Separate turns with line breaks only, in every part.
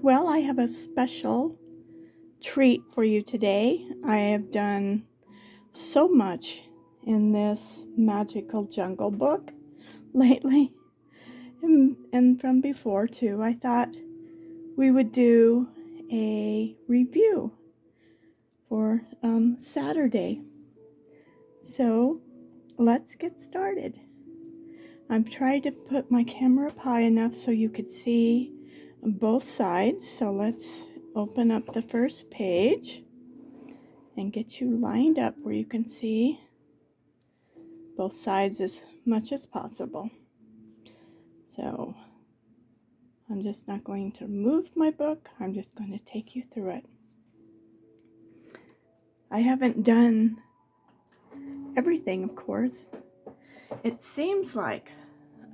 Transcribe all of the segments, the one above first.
Well, I have a special treat for you today. I have done so much in this magical jungle book lately and from before too. I thought we would do a review for Saturday. So let's get started. I've tried to put my camera up high enough so you could see both sides. So let's open up the first page and get you lined up where you can see both sides as much as possible. So I'm just not going to move my book. I'm just going to take you through it. I haven't done everything, of course. It seems like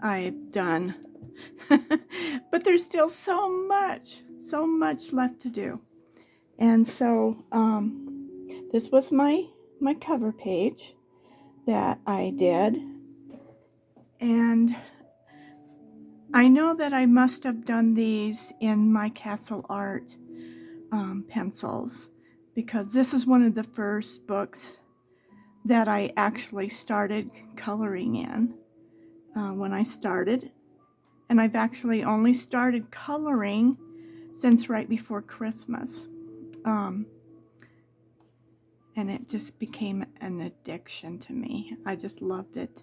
I've done, but there's still so much left to do. And so this was my cover page that I did. And I know that I must have done these in my Castle Art pencils, because this is one of the first books that I actually started coloring in when I started. And I've actually only started coloring since right before Christmas. And it just became an addiction to me. I just loved it.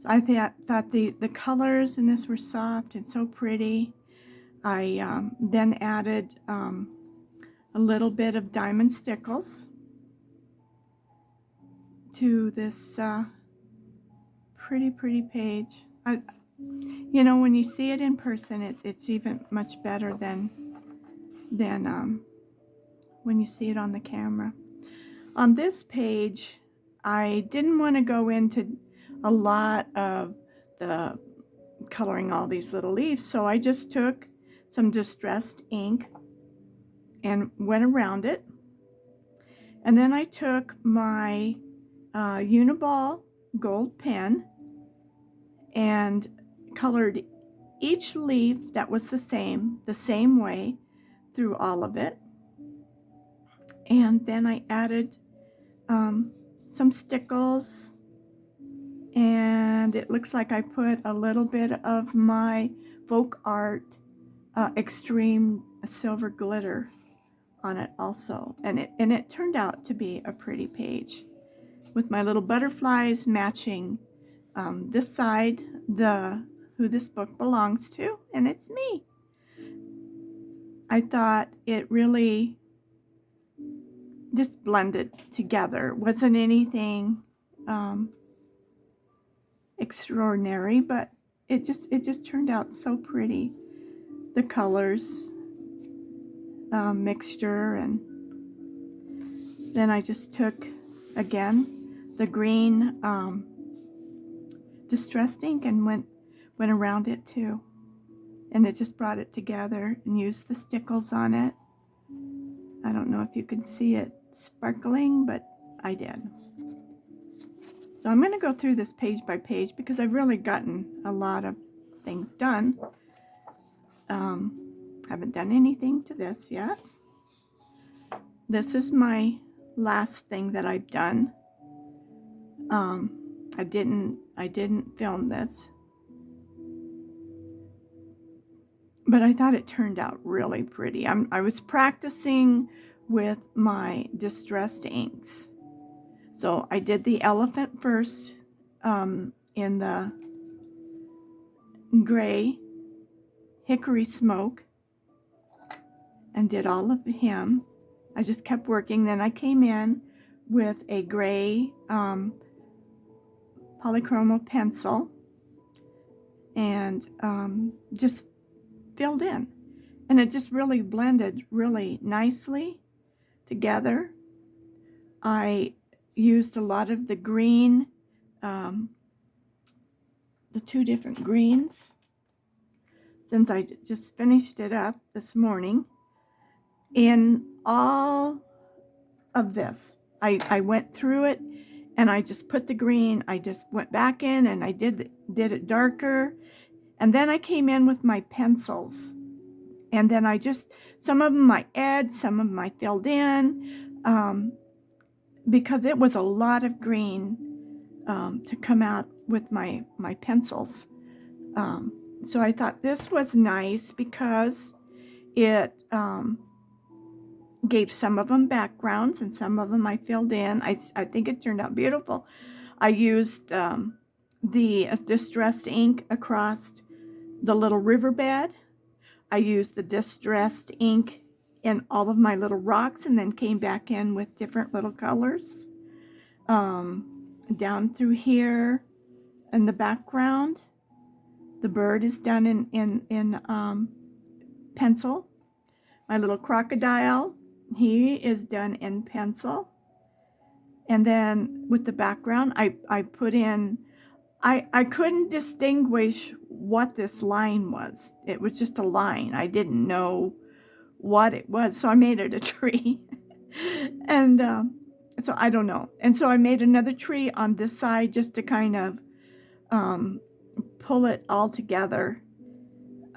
I thought the colors in this were soft and so pretty. I then added a little bit of diamond stickles to this pretty page. When you see it in person, it's even much better than when you see it on the camera. On this page, I didn't want to go into a lot of the coloring all these little leaves, so I just took some distressed ink and went around it. And then I took my Uniball gold pen and colored each leaf that was the same way through all of it. And then I added some stickles, and it looks like I put a little bit of my Folk Art Extreme Silver Glitter on it also, and it turned out to be a pretty page with my little butterflies matching this side, who this book belongs to, and it's me. I thought it really just blended together. Wasn't anything extraordinary, but it just turned out so pretty. The colors mixture, and then I just took again the green distressed ink and went around it too, and it just brought it together, and used the stickles on it. I don't know if you can see it sparkling, but I did. So I'm going to go through this page by page because I've really gotten a lot of things done. Haven't done anything to this yet. This is my last thing that I've done. I didn't film this, but I thought it turned out really pretty. I was practicing with my distressed inks. So I did the elephant first in the gray hickory smoke, and did all of him. I just kept working. Then I came in with a gray polychromo pencil and just filled in, and it just really blended really nicely together. I used a lot of the green, the two different greens, since I just finished it up this morning. In all of this, I went through it, and I just put the green, I just went back in and I did it darker, and then I came in with my pencils And then some of them I add, some of them I filled in, because it was a lot of green to come out with my pencils. So I thought this was nice because it gave some of them backgrounds and some of them I filled in. I think it turned out beautiful. I used the distressed ink across the little riverbed. I used the distressed ink in all of my little rocks and then came back in with different little colors. Down through here in the background, the bird is done in pencil. My little crocodile, he is done in pencil. And then with the background, I put in, I couldn't distinguish what this line was. It was just a line. I didn't know what it was, so I made it a tree. And so I don't know. And so I made another tree on this side just to kind of pull it all together.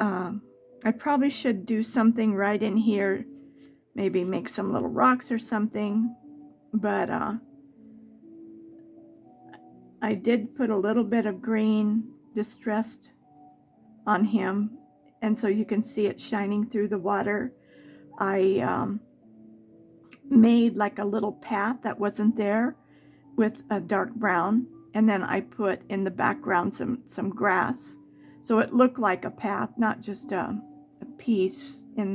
I probably should do something right in here, maybe make some little rocks or something, but I did put a little bit of green distressed on him, and so you can see it shining through the water. I made like a little path that wasn't there with a dark brown, and then I put in the background some grass, so it looked like a path, not just a piece in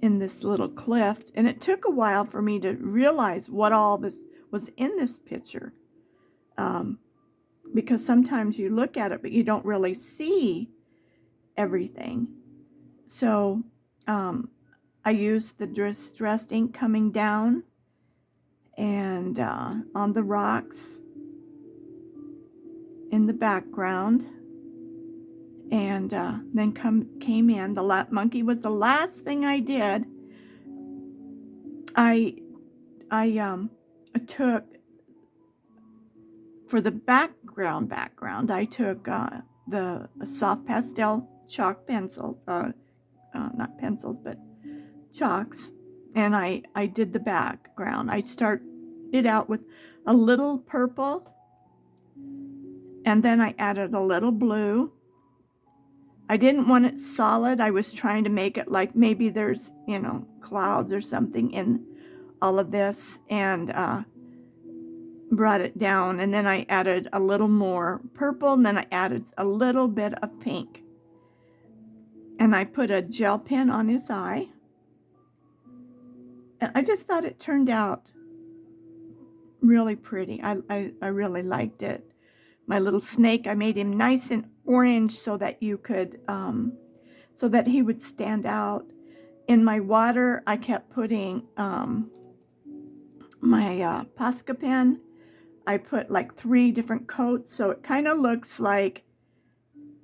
this little cliff. And it took a while for me to realize what all this was in this picture, because sometimes you look at it but you don't really see everything. So I used the distressed ink coming down and on the rocks in the background, and then came in. The monkey was the last thing I did. I took, for the background, I took the soft pastel chalk pencils, not pencils, but chalks, and I did the background. I started out with a little purple, and then I added a little blue. I didn't want it solid. I was trying to make it like maybe there's, clouds or something in all of this, and brought it down. And then I added a little more purple, and then I added a little bit of pink. And I put a gel pen on his eye. And I just thought it turned out really pretty. I really liked it. My little snake, I made him nice and orange so that you could, so that he would stand out. In my water, I kept putting my Posca pen. I put like 3 different coats, so it kind of looks like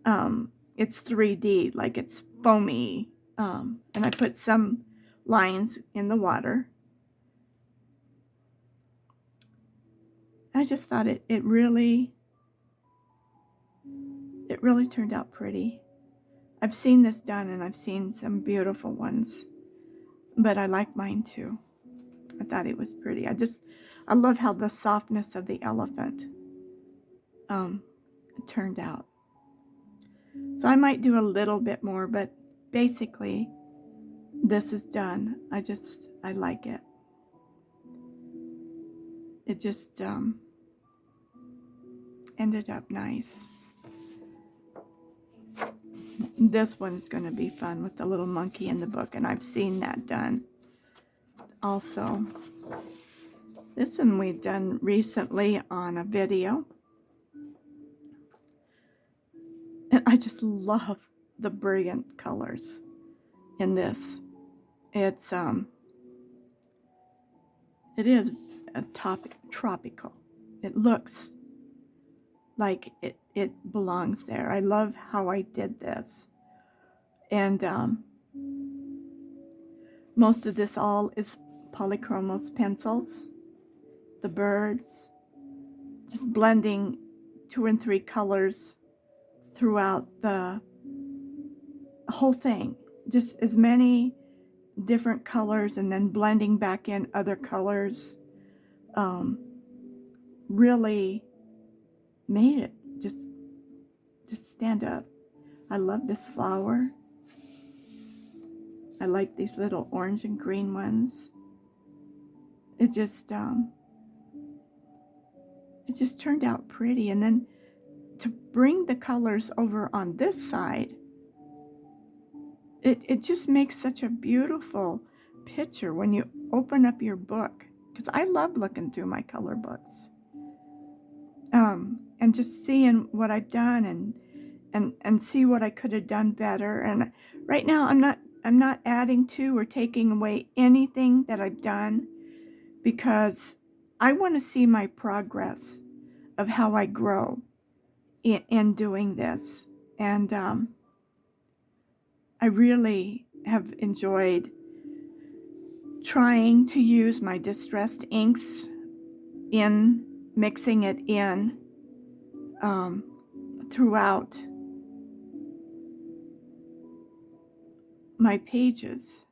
it's 3D, like it's foamy. And I put some lines in the water. I just thought it really turned out pretty. I've seen this done, and I've seen some beautiful ones, but I like mine too. I thought it was pretty. I love how the softness of the elephant turned out. So I might do a little bit more, but basically this is done. I like it. It just ended up nice. This one's going to be fun with the little monkey in the book, and I've seen that done also. This one we've done recently on a video. And I just love the brilliant colors in this. It is a tropical. It looks like it belongs there. I love how I did this. And most of this all is polychromos pencils. The birds, just blending 2 and 3 colors throughout the whole thing. just as many different colors and then blending back in other colors really made it just stand up. I love this flower. I like these little orange and green ones. It just turned out pretty. And then to bring the colors over on this side, it just makes such a beautiful picture when you open up your book, because I love looking through my color books and just seeing what I've done and see what I could have done better. And right now I'm not adding to or taking away anything that I've done, because I want to see my progress of how I grow in doing this. And I really have enjoyed trying to use my distressed inks in mixing it in throughout my pages.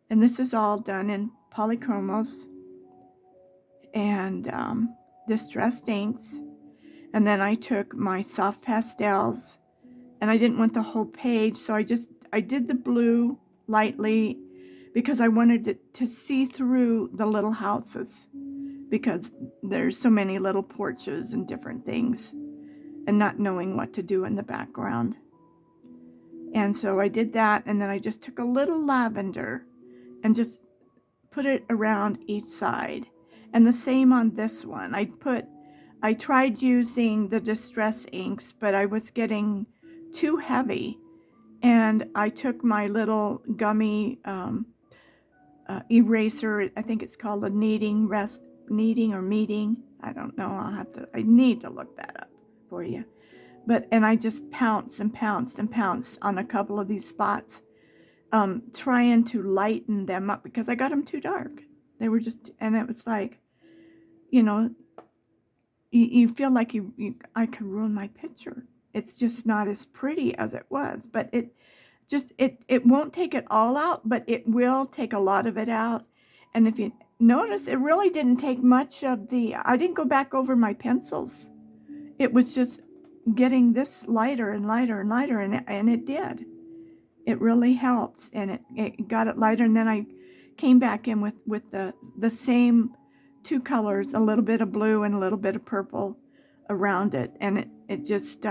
And this is all done in polychromos and distressed inks. And then I took my soft pastels, and I didn't want the whole page, so I did the blue lightly because I wanted it to see through the little houses, because there's so many little porches and different things, and not knowing what to do in the background. And so I did that, and then I just took a little lavender and just put it around each side. And the same on this one. I tried using the distress inks, but I was getting too heavy, and I took my little gummy eraser. I think it's called a kneading or meeting. I don't know. I need to look that up for you. And I just pounced and pounced and pounced on a couple of these spots, trying to lighten them up because I got them too dark. They were just, and it was like, you feel like I could ruin my picture. It's just not as pretty as it was, but it won't take it all out, but it will take a lot of it out. And if you notice, it really didn't take much of I didn't go back over my pencils. It was just getting this lighter and lighter and lighter, and it did. It really helped, and it got it lighter. And then I came back in with the same two colors, a little bit of blue and a little bit of purple around it. And it just,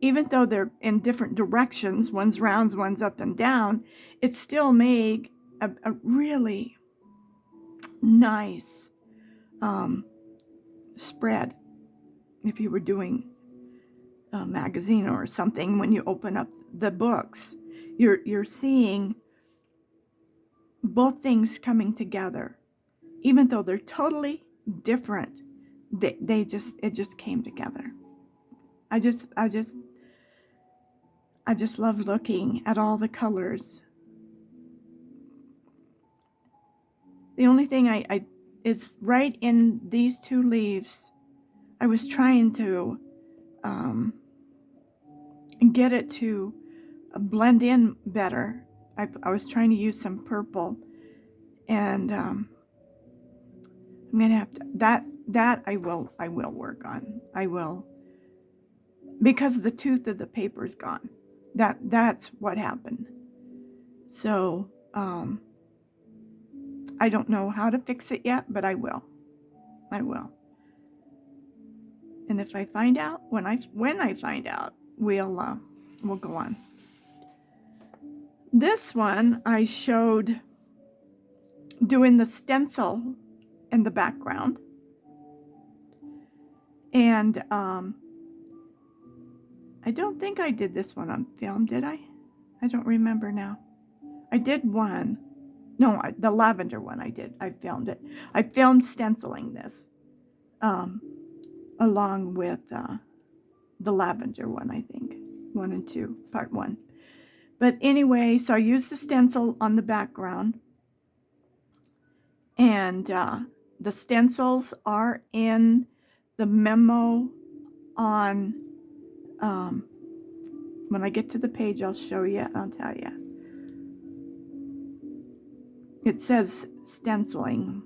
even though they're in different directions, one's rounds, one's up and down, it still made a really nice spread. If you were doing a magazine or something, when you open up the books, you're seeing both things coming together, even though they're totally different. It just came together. I just love looking at all the colors. The only thing I is right in these two leaves, I was trying to get it to blend in better. I was trying to use some purple, and I'm gonna have to that I will work on. I will, because the tooth of the paper's gone. That's what happened. So I don't know how to fix it yet, but I will. And if I find out, when I find out, we'll go on. This one I showed doing the stencil in the background, and I don't think I did this one on film, did I? I don't remember now. I did one. No, the lavender one I did. I filmed it. I filmed stenciling this along with the lavender one, I think. 1 and 2, part 1. But anyway, so I used the stencil on the background. And the stencils are in the memo on When I get to the page, I'll show you. I'll tell you. It says stenciling.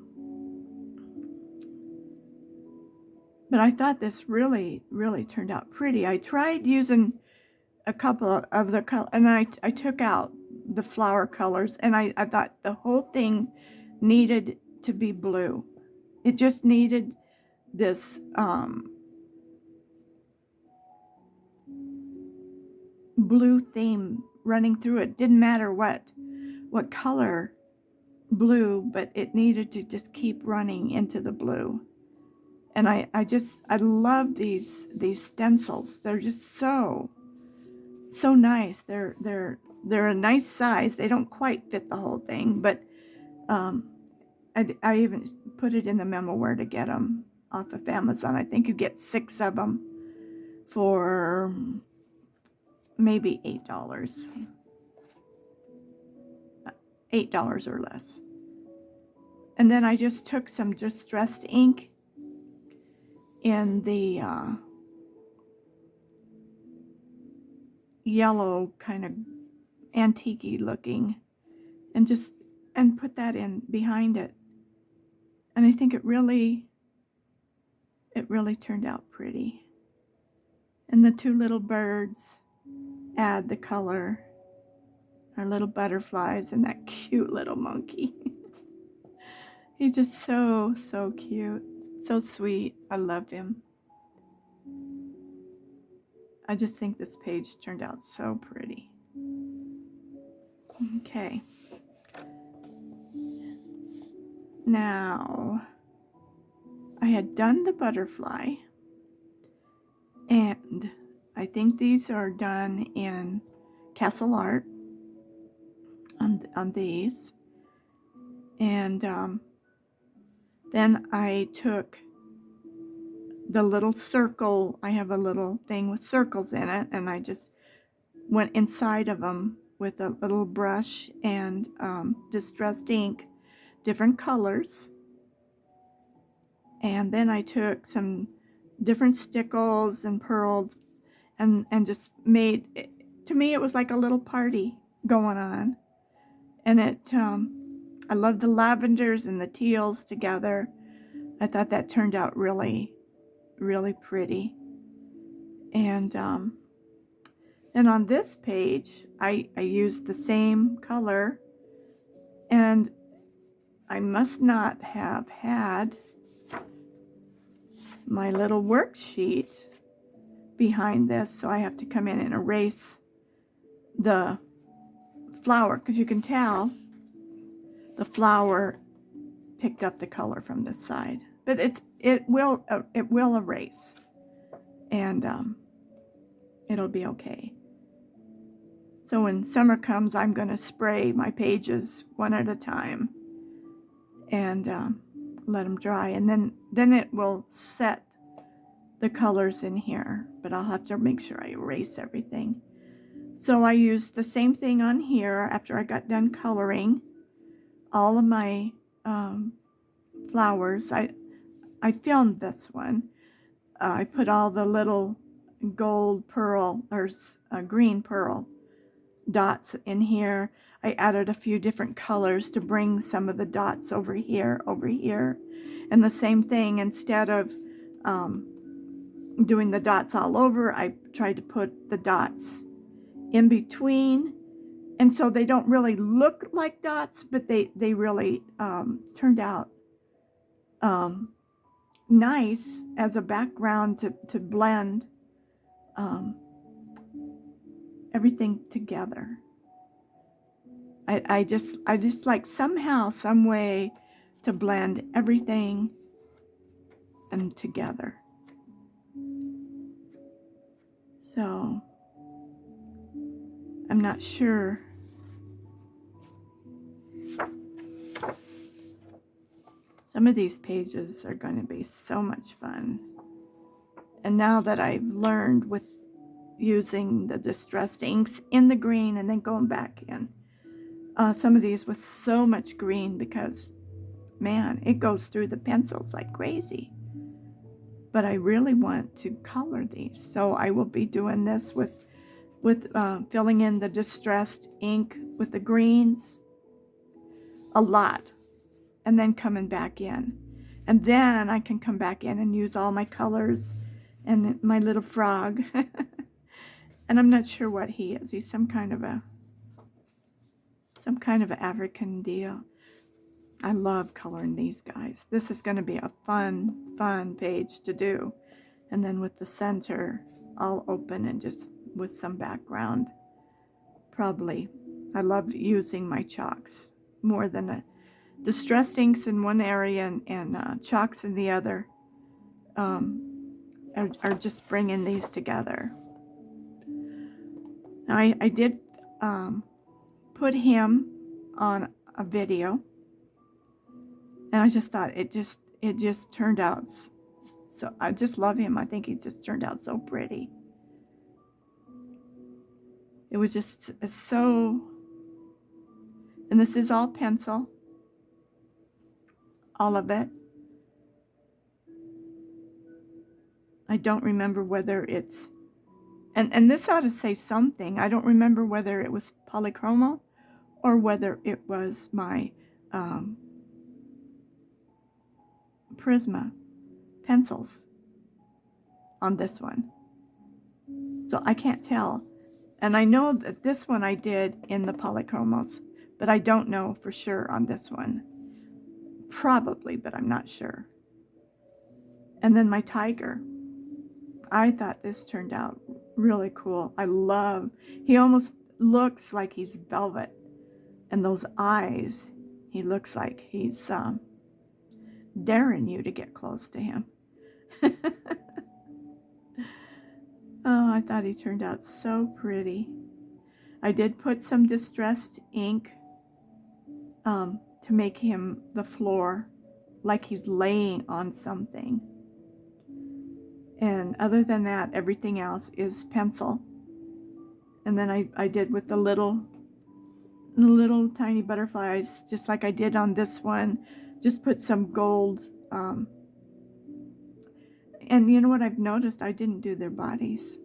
But I thought this really, really turned out pretty. I tried using a couple of the colors, and I took out the flower colors, and I thought the whole thing needed to be blue. It just needed this blue theme running through it. Didn't matter what color blue, but it needed to just keep running into the blue. And I love these stencils. They're just so nice. They're a nice size. They don't quite fit the whole thing, but I even put it in the memo where to get them off of Amazon. I think you get 6 of them for maybe $8. $8 or less. And then I just took some distressed ink in the yellow, kind of antique-y looking, and put that in behind it. And I think it really turned out pretty. And the 2 little birds add the color. Our little butterflies and that cute little monkey. He's just so cute, so sweet. I love him. I just think this page turned out so pretty. Okay. Now, I had done the butterfly, and I think these are done in Castle Art on these. And then I took the little circle. I have a little thing with circles in it, and I just went inside of them with a little brush and distressed ink, different colors. And then I took some different stickles and pearls and just made it, to me it was like a little party going on. And I love the lavenders and the teals together. I thought that turned out really, really pretty. And on this page, I used the same color, and I must not have had my little worksheet behind this, so I have to come in and erase the flower, because you can tell the flower picked up the color from this side, but it will erase, and it'll be okay. So when summer comes, I'm going to spray my pages one at a time and let them dry, and then it will set the colors in here, but I'll have to make sure I erase everything. So I used the same thing on here after I got done coloring all of my flowers. I filmed this one. I put all the little gold pearl or green pearl dots in here. I added a few different colors to bring some of the dots over here. And the same thing, instead of doing the dots all over, I tried to put the dots in between. And so they don't really look like dots, but they really turned out nice as a background to blend everything together. I just like somehow, some way to blend everything and together. So I'm not sure. Some of these pages are going to be so much fun. And now that I've learned with using the distressed inks in the green and then going back in, some of these with so much green, because man, it goes through the pencils like crazy. But I really want to color these, so I will be doing this with with filling in the distressed ink with the greens a lot, and then coming back in. And then I can come back in and use all my colors and my little frog. And I'm not sure what he is. He's some kind of a African deal. I love coloring these guys. This is going to be a fun page to do. And then with the center all open and just with some background. Probably. I love using my chalks more than distressed inks in one area and chalks in the other. Are just bringing these together. Now I did put him on a video, and I just thought it just turned out so. I just love him. I think he just turned out so pretty. It was just so, and this is all pencil, all of it. I don't remember whether it's, and this ought to say something. I don't remember whether it was polychromo or whether it was my Prisma pencils on this one. So I can't tell. And I know that this one I did in the polychromos, but I don't know for sure on this one. Probably, but I'm not sure. And then my tiger. I thought this turned out really cool. I love, he almost looks like he's velvet. And those eyes, he looks like he's daring you to get close to him. Oh, I thought he turned out so pretty. I did put some distressed ink to make him the floor, like he's laying on something. And other than that, everything else is pencil. And then I did with the little tiny butterflies, just like I did on this one, just put some gold. And you know what I've noticed? I didn't do their bodies.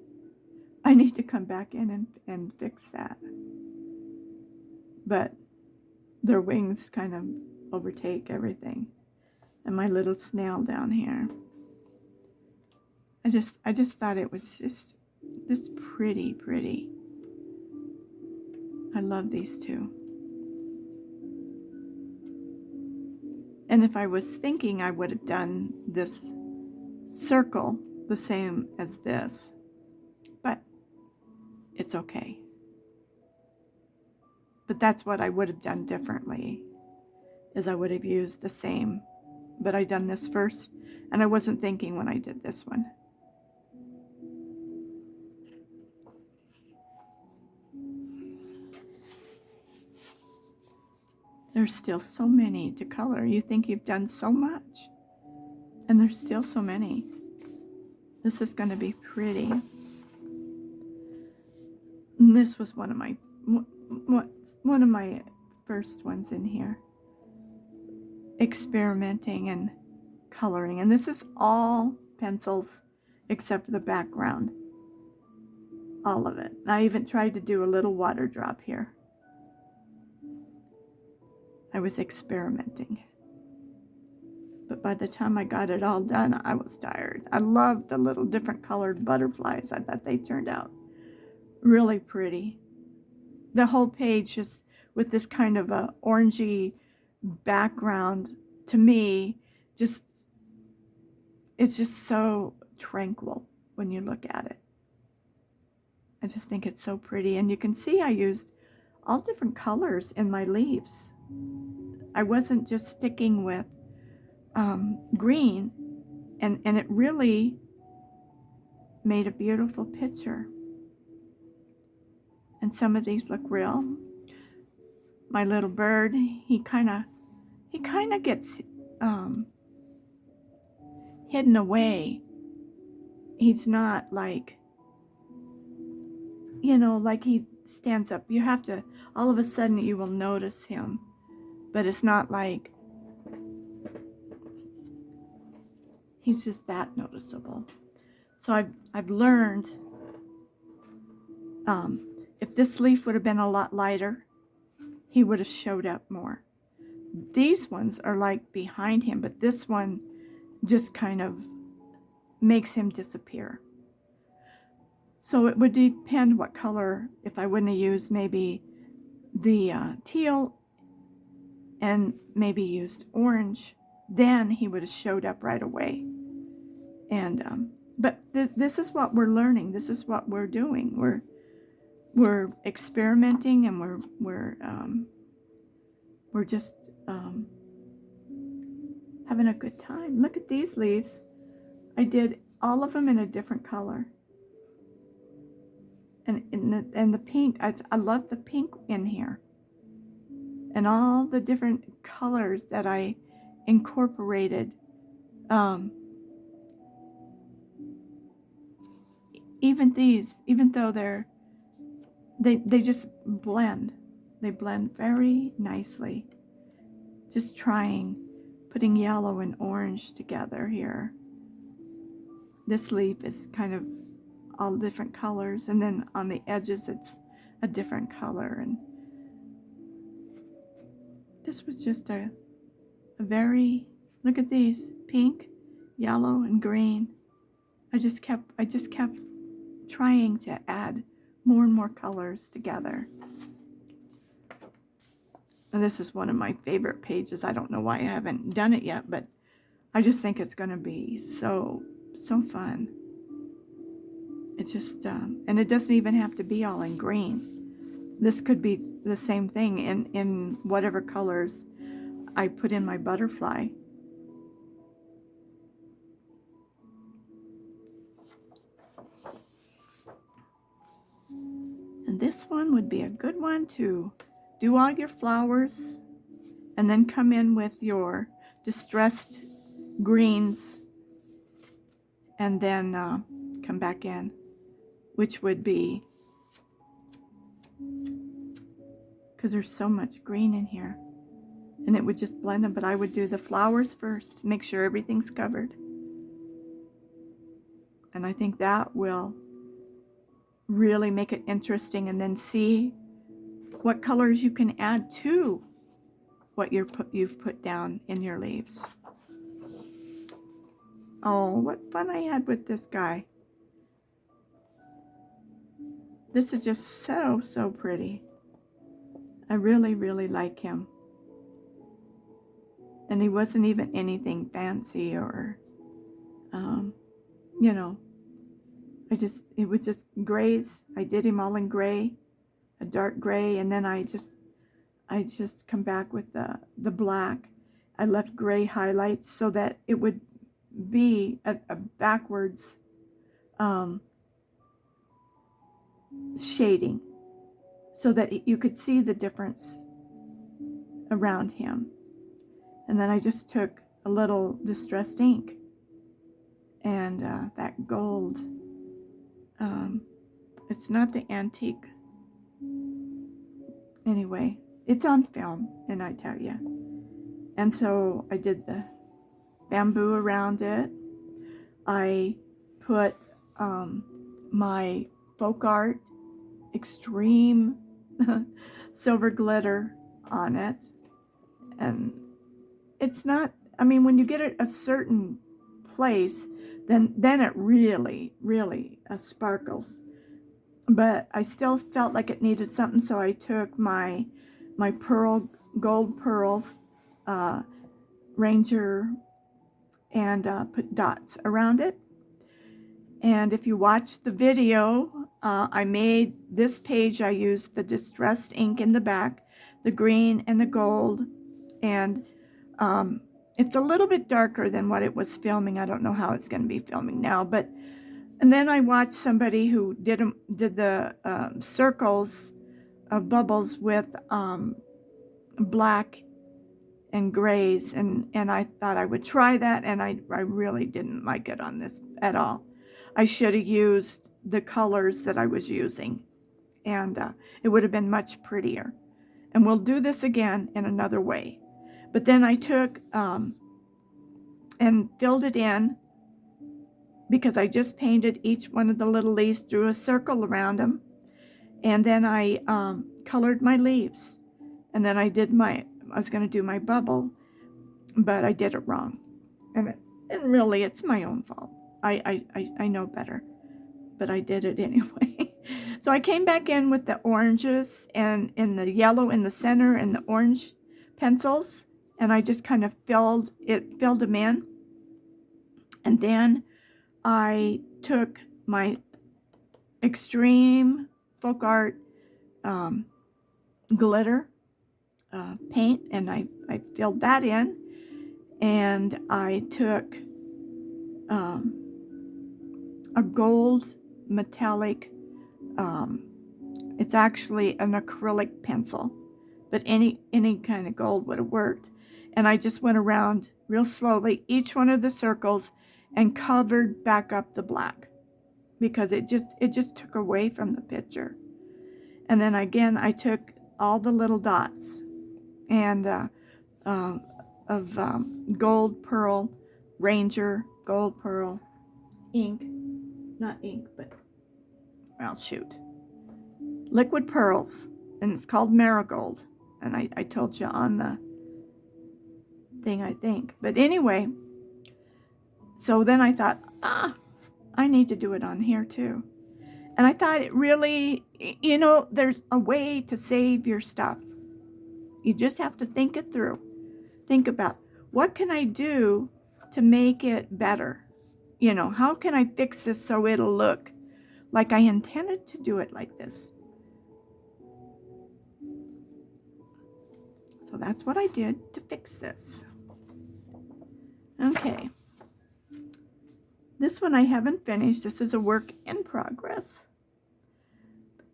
I need to come back in and fix that. But their wings kind of overtake everything. And my little snail down here. I just thought it was just pretty. I love these two. And if I was thinking, I would have done this circle the same as this, but it's okay. But that's what I would have done differently, is I would have used the same, but I done this first, and I wasn't thinking when I did this one. There's still so many to color. You think you've done so much, and there's still so many. This is going to be pretty. And this was one of my first ones in here. Experimenting and coloring. And this is all pencils except the background. All of it. I even tried to do a little water drop here. I was experimenting. But by the time I got it all done, I was tired. I loved the little different colored butterflies. I thought they turned out really pretty. The whole page just with this kind of a orangey background, to me, it's just so tranquil when you look at it. I just think it's so pretty. And you can see I used all different colors in my leaves. I wasn't just sticking with green, and it really made a beautiful picture. And some of these look real. My little bird, he kind of gets hidden away. He's not like, like he stands up. You have to, all of a sudden you will notice him, but it's not like he's just that noticeable. So I've learned If this leaf would have been a lot lighter, he would have showed up more. These ones are like behind him, but this one just kind of makes him disappear. So it would depend what color. If I wouldn't have used maybe the teal and maybe used orange, then he would have showed up right away. And but this is what we're learning. This is what we're doing. We're experimenting, and we're just having a good time. Look at these leaves. I did all of them in a different color. And the pink, I love the pink in here. And all the different colors that I incorporated. Even these, even though they just blend. They blend very nicely. Just putting yellow and orange together here. This leaf is kind of all different colors, and then on the edges it's a different color. And this was just a very, look at these, pink, yellow, and green. I just kept trying to add more and more colors together. And this is one of my favorite pages. I don't know why I haven't done it yet, but I just think it's going to be so fun. It just, and it doesn't even have to be all in green. This could be the same thing in whatever colors I put in my butterfly. And this one would be a good one to do all your flowers and then come in with your distressed greens and then come back in, which would be, because there's so much green in here, and it would just blend them. But I would do the flowers first, make sure everything's covered. And I think that will really make it interesting, and then see what colors you can add to what you've put down in your leaves. Oh, what fun I had with this guy. This is just so pretty. I really like him. And he wasn't even anything fancy or, you know, it was just grays. I did him all in gray, a dark gray, and then I just come back with the black. I left gray highlights so that it would be a backwards shading, so that you could see the difference around him. And then I just took a little distressed ink and that gold. It's not the antique. Anyway, it's on film, and I tell you. And so I did the bamboo around it. I put my folk art extreme silver glitter on it. And it's not, I mean, when you get it a certain place, then it really sparkles. But I still felt like it needed something, so I took my gold pearls, Ranger, and put dots around it. And if you watch the video, I made this page. I used the distressed ink in the back, the green and the gold, and it's a little bit darker than what it was filming. I don't know how it's going to be filming now, but. And then I watched somebody who did the circles of bubbles with black and grays, and I thought I would try that, and I really didn't like it on this at all. I should have used the colors that I was using, and it would have been much prettier. And we'll do this again in another way. But then I took and filled it in, because I just painted each one of the little leaves, drew a circle around them, And then I colored my leaves. And then I was going to do my bubble, but I did it wrong. And really, it's my own fault. I know better, but I did it anyway. So I came back in with the oranges and in the yellow in the center and the orange pencils, and I just kind of filled them in. And then I took my extreme folk art um, glitter paint, and I filled that in, and I took a gold metallic, it's actually an acrylic pencil, but any kind of gold would have worked. And I just went around real slowly each one of the circles and covered back up the black, because it just took away from the picture. And then again, I took all the little dots and of gold pearl ranger, gold pearl ink, not ink, but well, shoot, liquid pearls, and it's called marigold. And I told you on the thing, I think. But anyway, so then I thought, I need to do it on here too. And I thought it really, there's a way to save your stuff. You just have to think it through. Think about, what can I do to make it better? How can I fix this so it'll look like I intended to do it like this? So that's what I did to fix this. Okay. This one I haven't finished. This is a work in progress.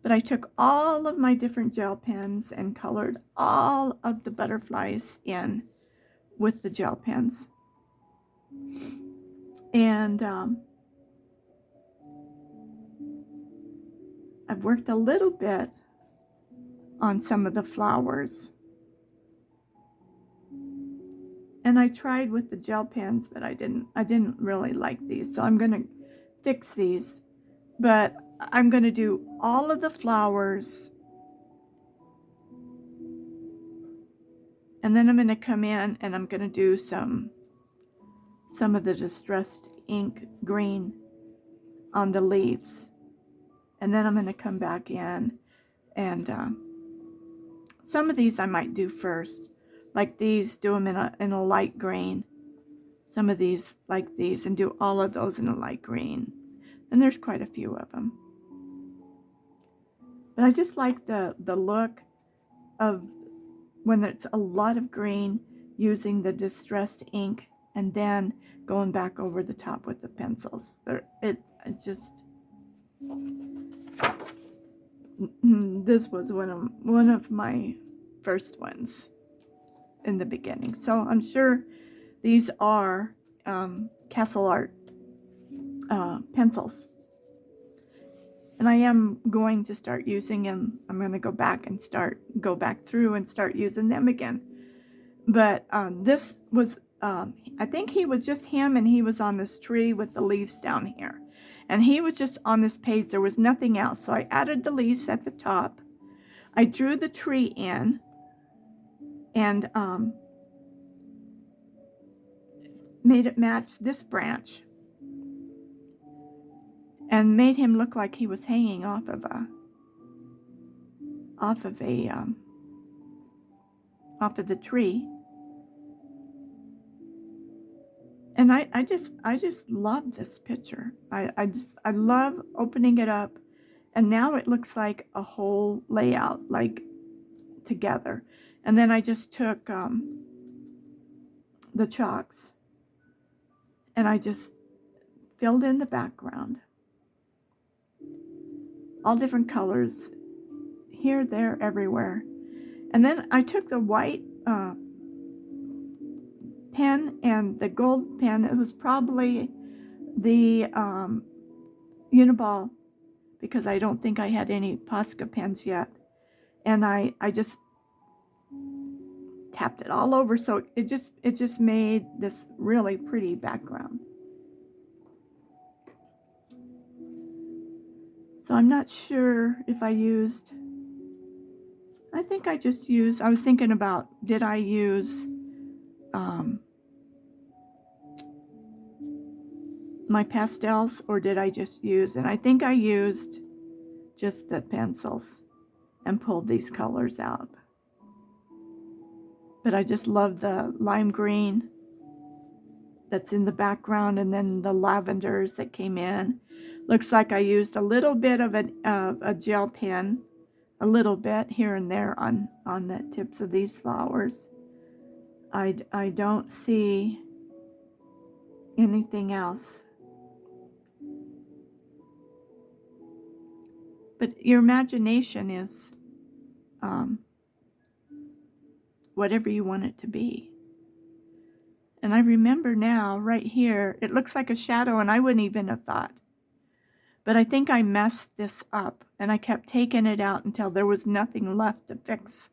But I took all of my different gel pens and colored all of the butterflies in with the gel pens. And I've worked a little bit on some of the flowers. And I tried with the gel pens, but I didn't really like these. So I'm going to fix these. But I'm going to do all of the flowers. And then I'm going to come in and I'm going to do some of the distressed ink green on the leaves. And then I'm going to come back in and some of these I might do first. Like these, do them in a light green. Some of these, like these, and do all of those in a light green. And there's quite a few of them. But I just like the look of when there's a lot of green, using the distressed ink and then going back over the top with the pencils. This was one of my first ones in the beginning. So I'm sure these are Castle Art pencils. And I am going to start using them. I'm going to go back through and start using them again. But this was, I think he was just him, and he was on this tree with the leaves down here. And he was just on this page. There was nothing else. So I added the leaves at the top. I drew the tree in and made it match this branch. And made him look like he was hanging off of the tree. And I just love this picture. I love opening it up, and now it looks like a whole layout, like together. And then I just took the chalks and I just filled in the background. All different colors, here, there, everywhere. And then I took the white pen and the gold pen. It was probably the Uniball, because I don't think I had any Posca pens yet. And I just tapped it all over, so it just made this really pretty background. So I'm not sure if I used, I think I just used, I was thinking about, did I use my pastels, or did I just use, and I think I used just the pencils and pulled these colors out. But I just love the lime green that's in the background, and then the lavenders that came in. Looks like I used a little bit of a gel pen, a little bit here and there on the tips of these flowers. I don't see anything else. But your imagination is whatever you want it to be. And I remember now, right here, it looks like a shadow, and I wouldn't even have thought. But I think I messed this up, and I kept taking it out until there was nothing left to fix.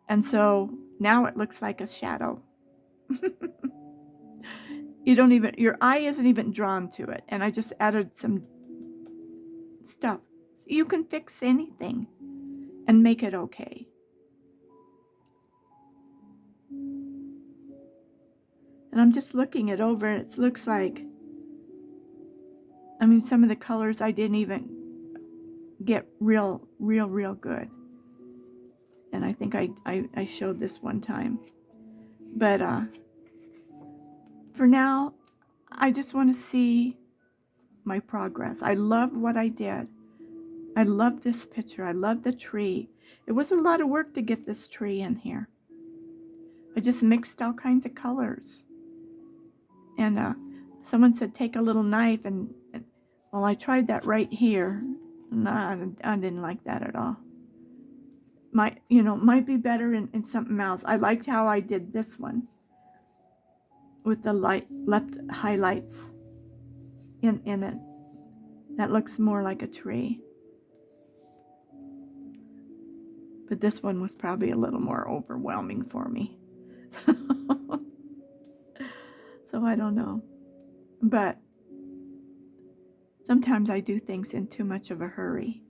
And so now it looks like a shadow. Your eye isn't even drawn to it. And I just added some stuff. So you can fix anything and make it okay. And I'm just looking it over, and it looks like, I mean, some of the colors I didn't even get real good. And I think I showed this one time. But for now, I just want to see my progress. I love what I did. I love this picture. I love the tree. It was a lot of work to get this tree in here. I just mixed all kinds of colors. And someone said, take a little knife and well, I tried that right here. Nah, I didn't like that at all. Might be better in something else. I liked how I did this one with the left highlights in it. That looks more like a tree. But this one was probably a little more overwhelming for me. So I don't know. But sometimes I do things in too much of a hurry.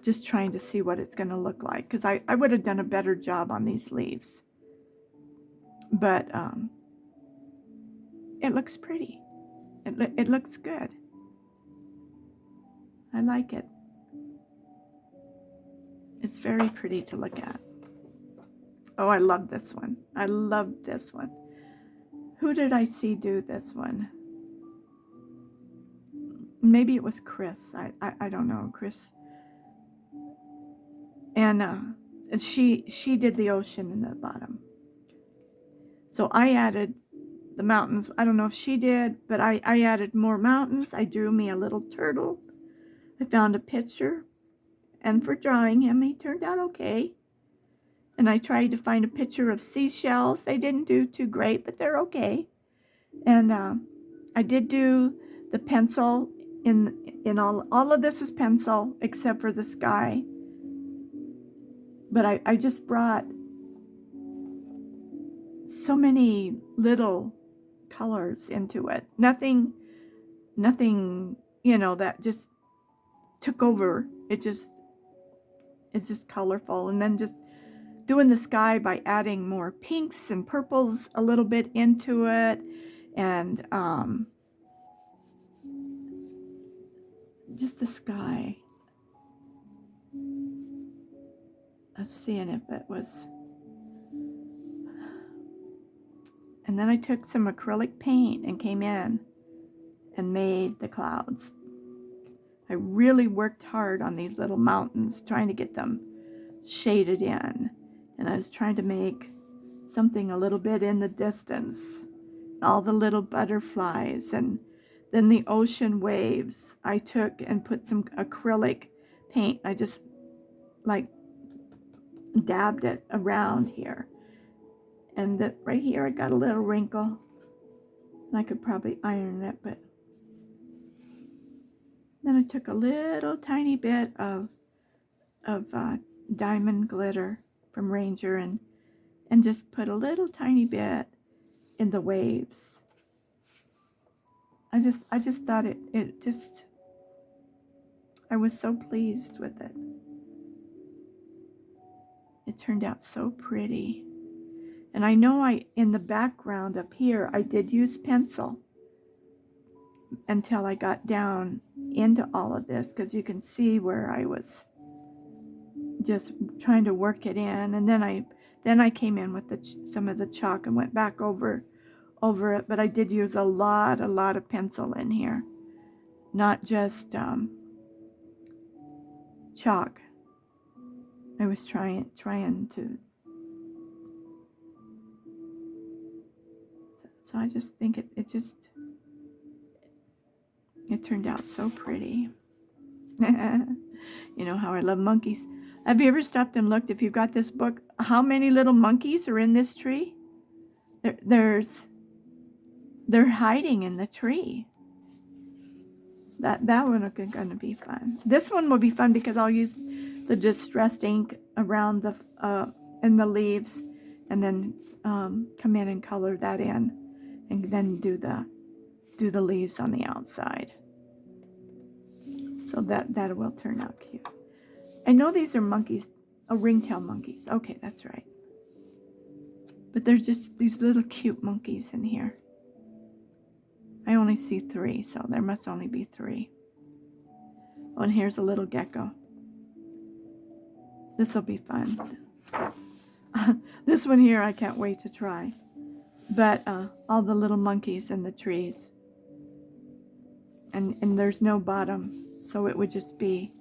Just trying to see what it's going to look like. Because I would have done a better job on these leaves. But it looks pretty. It looks good. I like it. It's very pretty to look at. Oh, I love this one. I love this one. Who did I see do this one? Maybe it was Chris. I don't know, Chris. And she did the ocean in the bottom. So I added the mountains. I don't know if she did, but I added more mountains. I drew me a little turtle. I found a picture. And for drawing him, he turned out okay. And I tried to find a picture of seashells. They didn't do too great, but they're okay. And I did do the pencil in all of this is pencil except for the sky. But I just brought so many little colors into it. Nothing, that just took over. It's just colorful. And then just doing the sky by adding more pinks and purples a little bit into it. And just the sky. I was seeing if it was. And then I took some acrylic paint and came in and made the clouds. I really worked hard on these little mountains, trying to get them shaded in. And I was trying to make something a little bit in the distance. All the little butterflies and then the ocean waves. I took and put some acrylic paint. I just dabbed it around here. And that right here I got a little wrinkle. And I could probably iron it, but then I took a little tiny bit of diamond glitter from Ranger and just put a little tiny bit in the waves. I just thought it just I was so pleased with it. It turned out so pretty. And I know in the background up here, I did use pencil until I got down into all of this, because you can see where I was just trying to work it in. And then I came in with some of the chalk and went back over it. But I did use a lot of pencil in here, not just chalk. I was trying to. So I just think it turned out so pretty. You know how I love monkeys. Have you ever stopped and looked, if you've got this book, how many little monkeys are in this tree? They're hiding in the tree. That one is going to be fun. This one will be fun because I'll use the distressed ink around in the leaves, and then come in and color that in, and then do the leaves on the outside. So that will turn out cute. I know these are monkeys, ringtail monkeys. Okay, that's right. But there's just these little cute monkeys in here. I only see 3, so there must only be 3. Oh, and here's a little gecko. This will be fun. This one here I can't wait to try. But all the little monkeys in the trees. And there's no bottom, so it would just be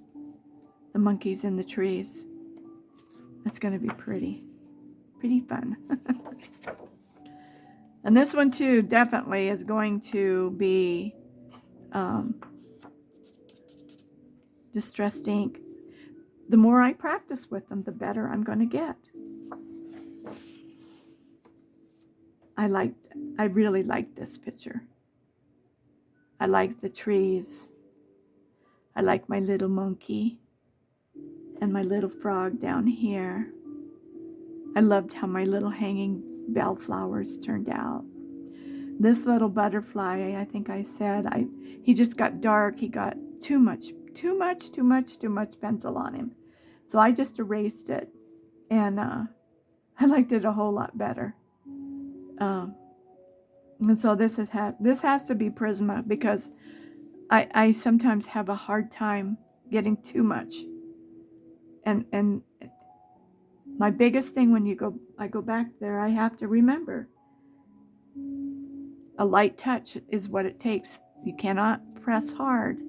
the monkeys in the trees. That's going to be pretty fun. And this one too definitely is going to be distressed ink. The more I practice with them, the better I'm going to get. I really liked this picture. I like the trees. I like my little monkey and my little frog down here. I loved how my little hanging bellflowers turned out. This little butterfly, I think I said, he just got dark. He got too much pencil on him. So I just erased it, and I liked it a whole lot better. And so this has to be Prisma, because I sometimes have a hard time getting too much. And my biggest thing when I go back there, I have to remember a light touch is what it takes. You cannot press hard,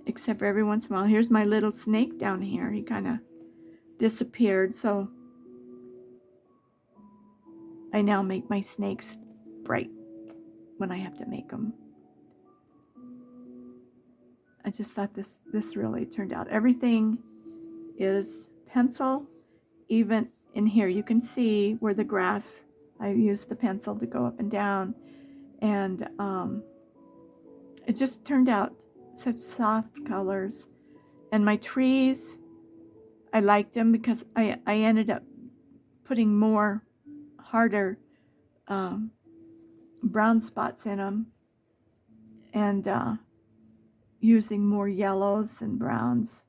except for every once in a while. Here's my little snake down here. He kind of disappeared, so I now make my snakes bright when I have to make them. I just thought this really turned out. Everything is pencil. Even in here, you can see where the grass, I used the pencil to go up and down. And it just turned out such soft colors. And my trees, I liked them because I ended up putting more harder brown spots in them, and using more yellows and browns.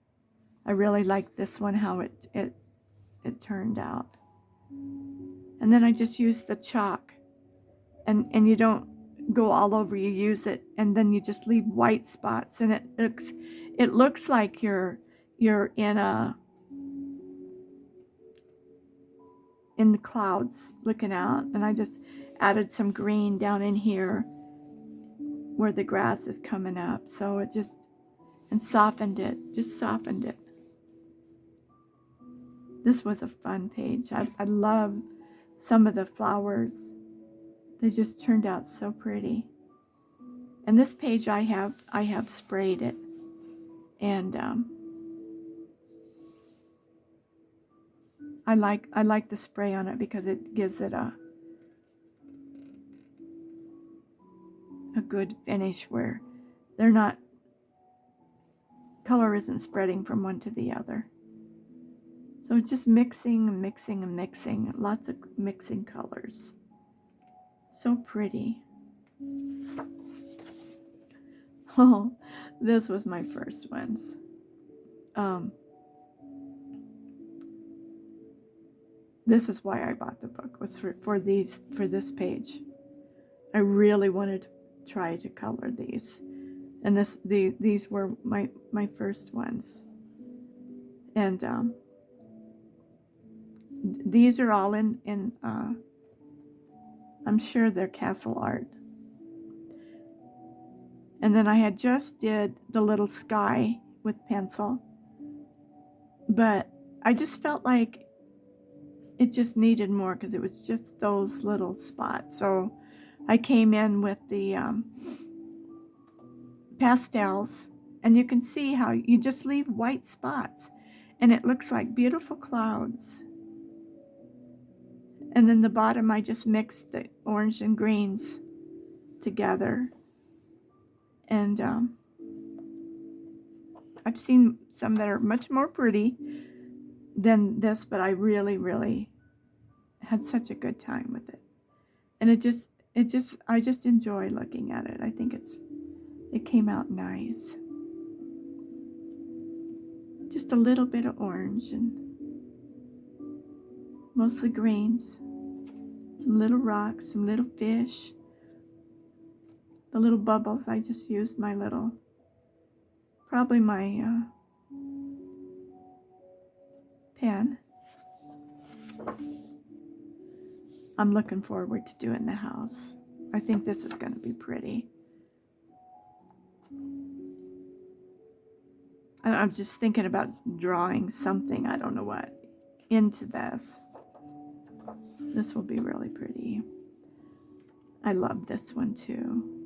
I really liked this one, how it turned out. And then I just used the chalk, and you don't go all over, you use it, and then you just leave white spots, and it looks like you're in the clouds looking out. And I just added some green down in here where the grass is coming up, so it just softened it. This was a fun page. I love some of the flowers. They just turned out so pretty. And this page I have sprayed it, and I like the spray on it because it gives it a good finish where color isn't spreading from one to the other. So it's just mixing and mixing and mixing, lots of mixing colors. So pretty. Oh, This was my first ones. This is why I bought the book, was for this page. I really wanted to try to color these, and these were my first ones. And these are all in I'm sure they're castle art. And then I had just did the little sky with pencil, but I just felt like it just needed more because it was just those little spots. So I came in with the pastels, and you can see how you just leave white spots and it looks like beautiful clouds. And then the bottom, I just mixed the orange and greens together. And I've seen some that are much more pretty than this, but I really had such a good time with it. And I just enjoy looking at it. I think it came out nice. Just a little bit of orange and mostly greens. Some little rocks, some little fish. The little bubbles, I just used my little, probably my pen. I'm looking forward to doing the house. I think this is going to be pretty. And I'm just thinking about drawing something, I don't know what, into this. This will be really pretty. I love this one too.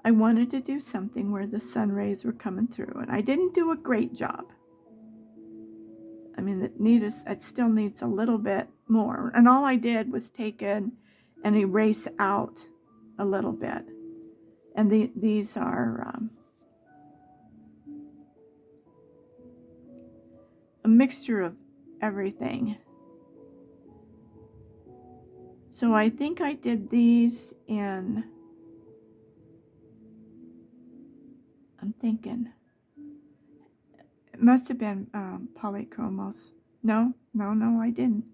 I wanted to do something where the sun rays were coming through, and I didn't do a great job. I mean, it still needs a little bit more. And all I did was take in and erase out a little bit. And these are a mixture of everything. So I think I did these in, I'm thinking, it must have been polychromos. No, I didn't.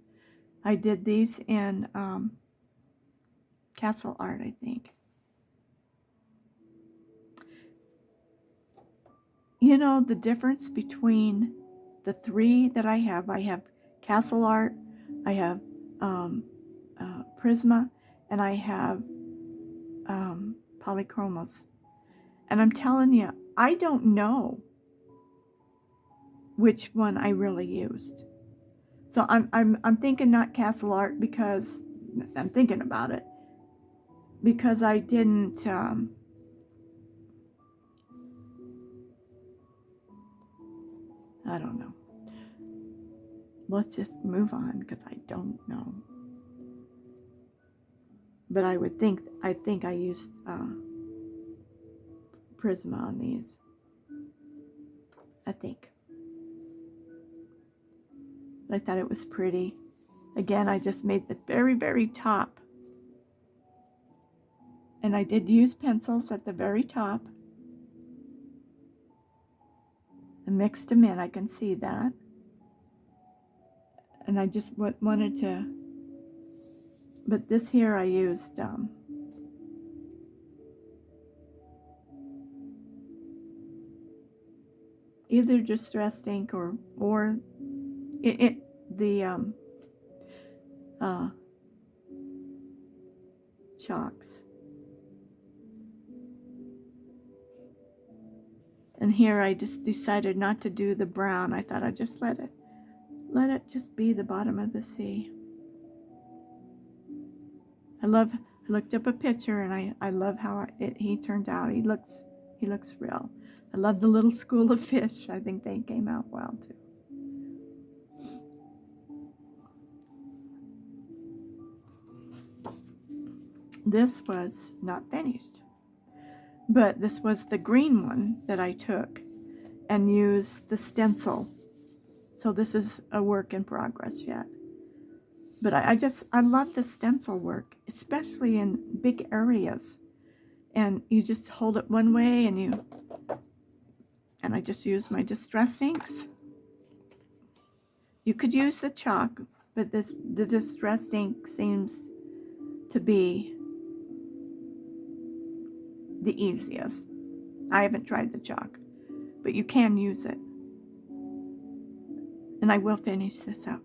I did these in castle art, I think. You know, the difference between the three that I have castle art, I have Prisma, and I have polychromos. And I'm telling you, I don't know which one I really used. So I'm thinking not castle art, because I'm thinking about it, because I didn't I don't know. Let's just move on, because I don't know. But I think I used Prisma on these. I think. I thought it was pretty. Again, I just made the very top. And I did use pencils at the very top. And mixed them in, I can see that. And I just wanted to, but this here I used either distressed ink or the chalks. And here I just decided not to do the brown. I thought I'd just let it just be the bottom of the sea. I looked up a picture, and I love how he turned out. He looks real. I love the little school of fish. I think they came out well too. This was not finished, but this was the green one that I took and used the stencil. So this is a work in progress yet. But I love the stencil work, especially in big areas. And you just hold it one way and I just use my distress inks. You could use the chalk, but the distress ink seems to be the easiest. I haven't tried the chalk, but you can use it. And I will finish this up.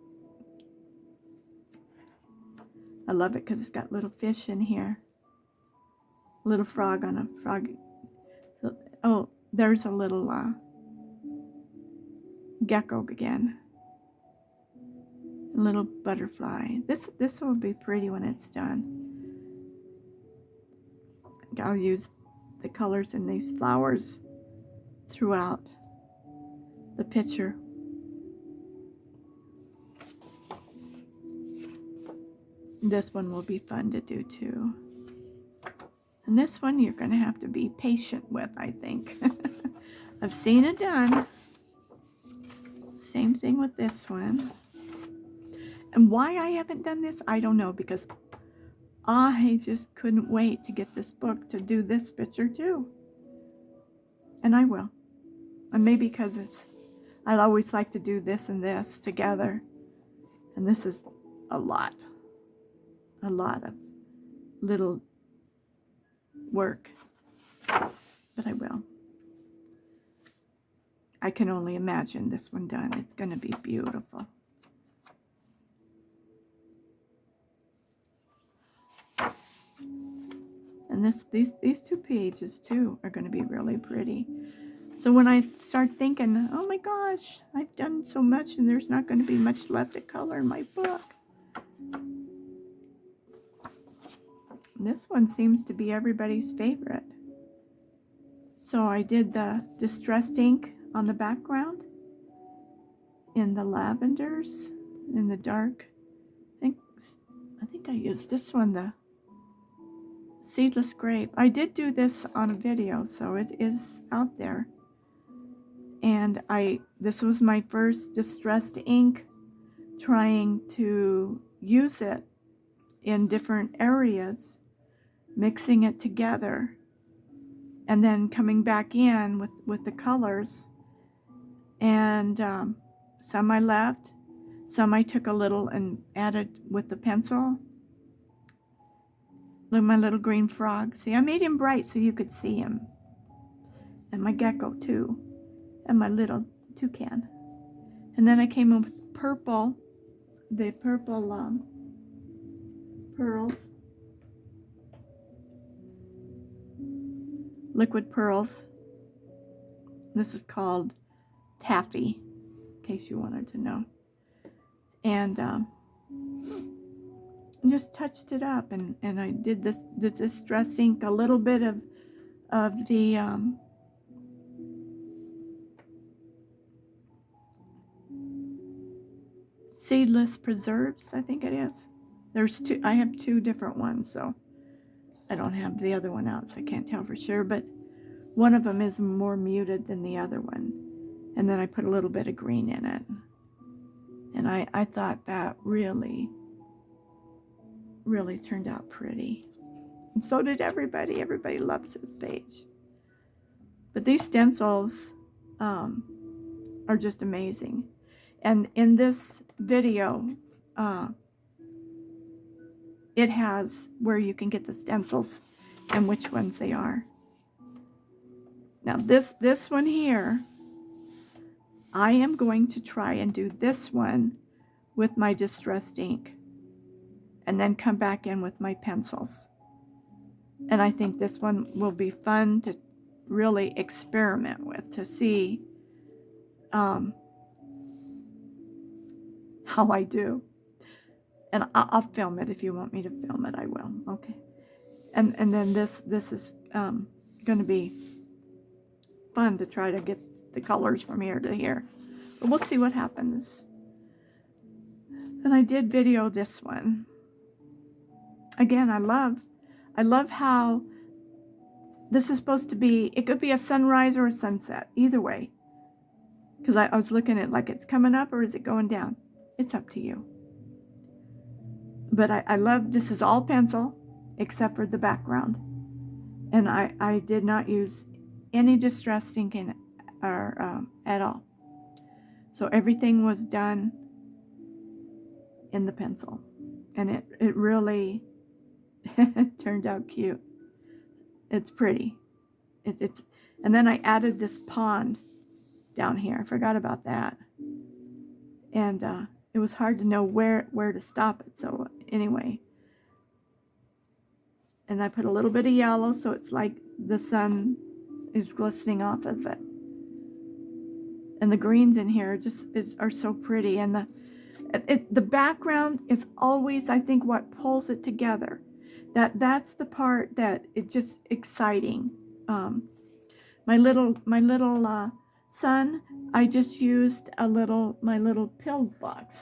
I love it because it's got little fish in here. A little frog on a frog. Oh, there's a little gecko again. A little butterfly. This will be pretty when it's done. I'll use the colors in these flowers throughout the picture. This one will be fun to do too. And this one you're going to have to be patient with, I think. I've seen it done. Same thing with this one. And why I haven't done this, I don't know, because I just couldn't wait to get this book to do this picture too. And I will. And maybe because I'd always like to do this and this together. And this is a lot of little work. But I will. I can only imagine this one done. It's going to be beautiful. And these two pages too are going to be really pretty. So when I start thinking, oh my gosh, I've done so much and there's not going to be much left to color in my book. This one seems to be everybody's favorite. So I did the distressed ink on the background in the lavenders, in the dark. I think I used this one, the seedless grape. I did do this on a video, so it is out there. And this was my first distressed ink, trying to use it in different areas, mixing it together, and then coming back in with the colors. And some I left, some I took a little and added with the pencil. Look, my little green frog. See, I made him bright so you could see him. And my gecko too. And my little toucan. And then I came in with purple, the purple pearls. Liquid pearls. This is called taffy, in case you wanted to know. And just touched it up, and I did the distress ink, a little bit of the seedless preserves, I think it is. There's two. I have two different ones, so I don't have the other one out, so I can't tell for sure, but one of them is more muted than the other one. And then I put a little bit of green in it. And I thought that really turned out pretty. And so did everybody. Everybody loves this page. But these stencils are just amazing. And in this video, it has where you can get the stencils and which ones they are. Now this one here, I am going to try and do this one with my distressed ink and then come back in with my pencils. And I think this one will be fun to really experiment with, to see how I do. And I'll film it. If you want me to film it, I will. Okay. And then this is going to be fun to try to get the colors from here to here. But we'll see what happens. And I did video this one. Again, I love how this is supposed to be, it could be a sunrise or a sunset, either way. Because I was looking at like it's coming up or is it going down? It's up to you. But I love, this is all pencil except for the background. And I did not use any distress ink at all. So everything was done in the pencil. And it really turned out cute. It's pretty. It's and then I added this pond down here. I forgot about that. And it was hard to know where to stop it. So anyway, and I put a little bit of yellow so it's like the sun is glistening off of it. And the greens in here are so pretty. And the background is always, I think, what pulls it together. That's the part that it's just exciting. My little son, I just used my little pill box,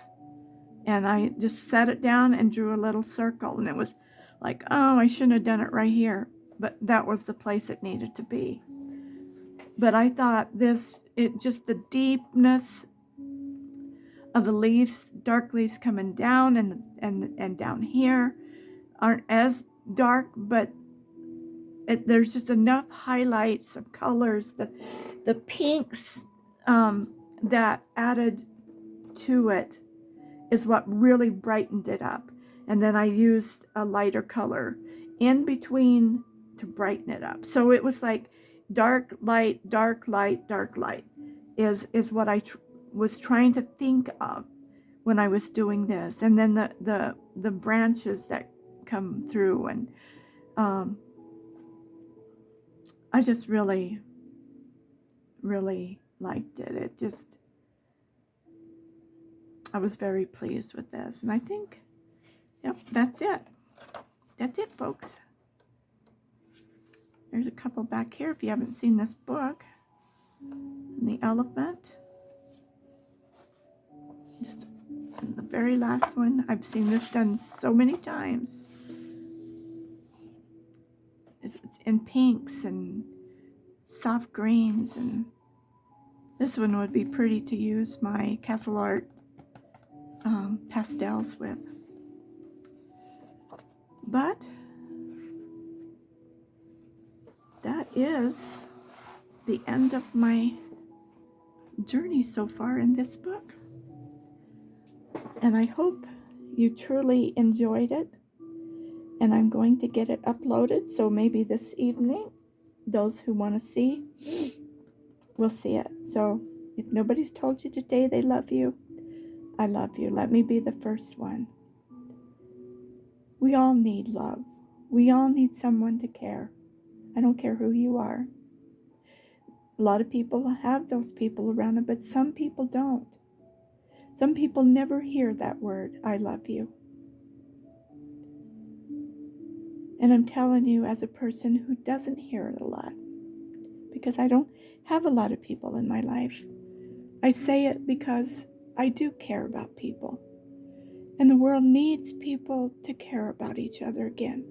and I just set it down and drew a little circle, and it was like, oh, I shouldn't have done it right here, but that was the place it needed to be. But I thought just the deepness of the leaves, dark leaves coming down and down here aren't as dark, but there's just enough highlights of colors, the pinks that added to it is what really brightened it up. And then I used a lighter color in between to brighten it up. So it was like dark, light, dark, light, dark, light is what I was trying to think of when I was doing this. And then the branches that come through, and I just really, really liked it. I was very pleased with this. And I think, yep, that's it. That's it, folks. There's a couple back here if you haven't seen this book. And the elephant. Just the very last one. I've seen this done so many times. It's in pinks and soft greens, and this one would be pretty to use my Castle Art pastels with. But that is the end of my journey so far in this book. And I hope you truly enjoyed it. And I'm going to get it uploaded, so maybe this evening, those who want to see will see it. So if nobody's told you today they love you, I love you. Let me be the first one. We all need love. We all need someone to care. I don't care who you are. A lot of people have those people around them, but some people don't. Some people never hear that word, I love you. And I'm telling you, as a person who doesn't hear it a lot, because I don't have a lot of people in my life, I say it because I do care about people. And the world needs people to care about each other again.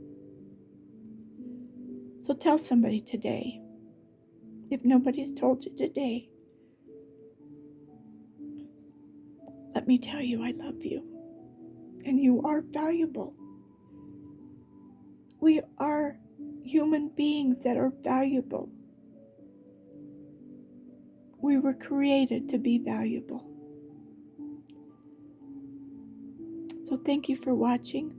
So tell somebody today, if nobody's told you today, let me tell you I love you. And you are valuable. We are human beings that are valuable. We were created to be valuable. So thank you for watching.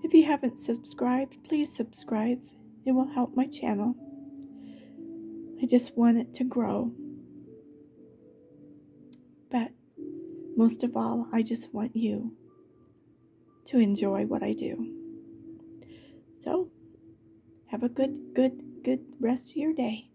If you haven't subscribed, please subscribe. It will help my channel. I just want it to grow. But most of all, I just want you to enjoy what I do. So, have a good rest of your day.